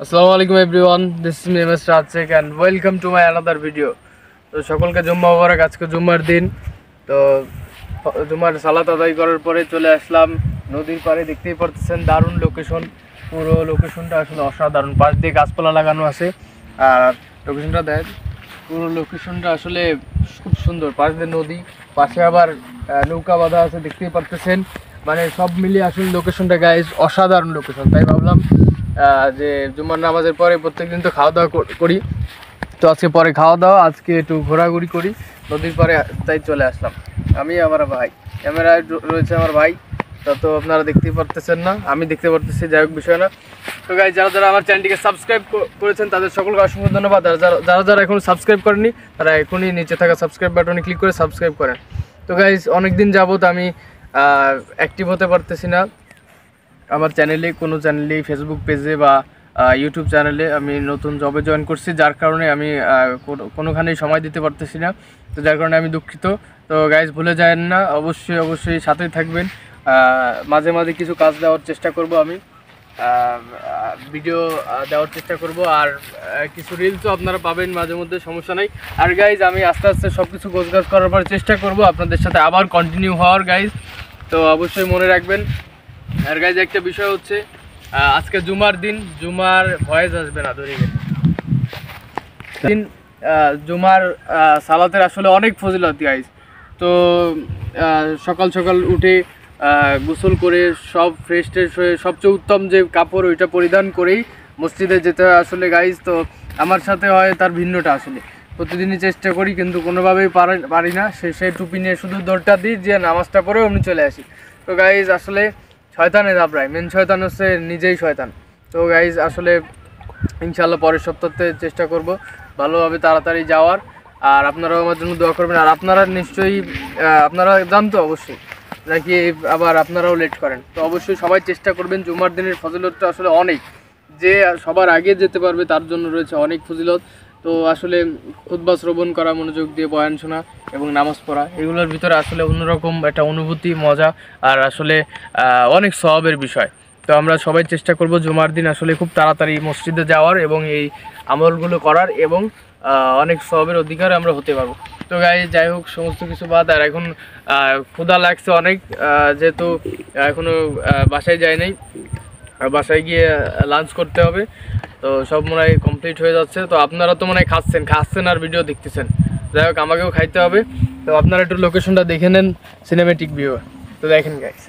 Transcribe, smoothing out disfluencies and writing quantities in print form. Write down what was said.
আসসালামু আলাইকুম everyone, this is MS Rajshekh and welcome to my another video. তো সকলকে জুম্মা মোবারক। আজকে জুম্মার দিন। তো জুম্মার সালাত আদায় করার পরে চলে আসলাম নদীর পাড়ে। দেখতেই পারতেছেন দারুণ লোকেশন। পুরো লোকেশনটা আসলে অসাধারণ। পাশ দিয়ে গাছপালা লাগানো আছে আর লোকেশনটা দেখ, পুরো লোকেশনটা আসলে খুব সুন্দর। পাশ দিয়ে নদী, পাশে আবার নৌকা বাঁধা আছে, দেখতেই পারতেছেন। মানে সব মিলিয়ে আসলে লোকেশনটা গাইজ অসাধারণ লোকেশন। তাই ভাবলাম যে জুম্মার নামাজের পরে প্রত্যেকদিন তো খাওয়া দাওয়া করি, তো আজকে পরে খাওয়া দাওয়া, আজকে একটু ঘোরাঘুরি করি নদীর পাড়ে, তাই চলে আসলাম। আমি আমার ভাই, ক্যামেরায় রয়েছে আমার ভাই, তা তো আপনারা দেখতেই পারতেছেন না, আমি দেখতে পারতেছি, যাই হোক বিষয় না। তো গাইজ যারা যারা আমার চ্যানেলটিকে সাবস্ক্রাইব করেছেন তাদের সকলকে অসংখ্য ধন্যবাদ। আর যারা যারা এখন সাবস্ক্রাইব করেনি তারা এখনই নিচে থাকা সাবস্ক্রাইব বাটনে ক্লিক করে সাবস্ক্রাইব করেন। তো গাইজ অনেকদিন যাবত আমি অ্যাক্টিভ হতে পারতেছি না আমার চ্যানেলে, কোনো চ্যানেলেই, ফেসবুক পেজে বা ইউটিউব চ্যানেলে। আমি নতুন জবে জয়েন করছি, যার কারণে আমি কোনোখানেই সময় দিতে পারতেছি না। তো যার কারণে আমি দুঃখিত। তো গাইজ ভুলে যাবেন না, অবশ্যই অবশ্যই সাথেই থাকবেন। মাঝে মাঝে কিছু কাজ দেওয়ার চেষ্টা করব, আমি ভিডিও দেওয়ার চেষ্টা করব, আর কিছু রিলসও আপনারা পাবেন মাঝে মধ্যে, সমস্যা নাই। আর গাইজ আমি আস্তে আস্তে সব কিছু গোছগাছ করার পর চেষ্টা করব আপনাদের সাথে আবার কন্টিনিউ হওয়ার গাইজ। তো অবশ্যই মনে রাখবেন। আর গাইজ একটা বিষয় হচ্ছে, আজকে জুমার দিন, জুমার ভয়েস আসবে না, ধরে গেছে দিন। জুমার সালাতের আসলে অনেক ফজিলত গাইজ। তো সকাল সকাল উঠে গোসল করে সব ফ্রেশ ট্রেশ হয়ে সবচেয়ে উত্তম যে কাপড় ওইটা পরিধান করেই মসজিদে যেতে হয় আসলে গাইজ। তো আমার সাথে হয় তার ভিন্নটা, আসলে প্রতিদিনই চেষ্টা করি কিন্তু কোনোভাবেই পারি না। সেই টুপি নিয়ে শুধু দৌড়টা দিই যে নামাজটা পড়ে অমনি চলে আসি। তো গাইজ আসলে শয়তানের আবরায়, মেন শয়তান হচ্ছে নিজেই শয়তান। তো গাইজ আসলে ইনশাআল্লাহ পরের সপ্তাহতে চেষ্টা করব ভালোভাবে তাড়াতাড়ি যাওয়ার। আর আপনারাও আমার জন্য দোয়া করবেন। আর আপনারা নিশ্চয়ই আপনারা জানতো অবশ্যই নাকি আবার আপনারাও লেট করেন, তো অবশ্যই সবাই চেষ্টা করবেন। জুমার দিনের ফজিলতটা আসলে অনেক, যে সবার আগে যেতে পারবে তার জন্য রয়েছে অনেক ফজিলত। তো আসলে খুতবা শ্রবণ করা, মনোযোগ দিয়ে বয়ান শোনা এবং নামাজ পড়া, এগুলোর ভিতরে আসলে অন্যরকম একটা অনুভূতি, মজা, আর আসলে অনেক সওয়াবের বিষয়। তো আমরা সবাই চেষ্টা করব জুমার দিন আসলে খুব তাড়াতাড়ি মসজিদে যাওয়ার এবং এই আমলগুলো করার, এবং অনেক সওয়াবের অধিকার আমরা হতে পারবো। তো গাই যাই হোক, সমস্ত কিছু বাদ। আর এখন ক্ষুধা লাগছে অনেক, যেহেতু এখনও বাসায় যাই নাই, বাসায় গিয়ে লাঞ্চ করতে হবে। তো সব মনে হয় কমপ্লিট হয়ে যাচ্ছে। তো আপনারা তো মনে হয় খাচ্ছেন আর ভিডিও দেখতেছেন, যাই হোক আমাকেও খাইতে হবে। তো আপনারা একটু লোকেশনটা দেখে নেন, সিনেমেটিক ভিউ। তো দেখেন গাইস।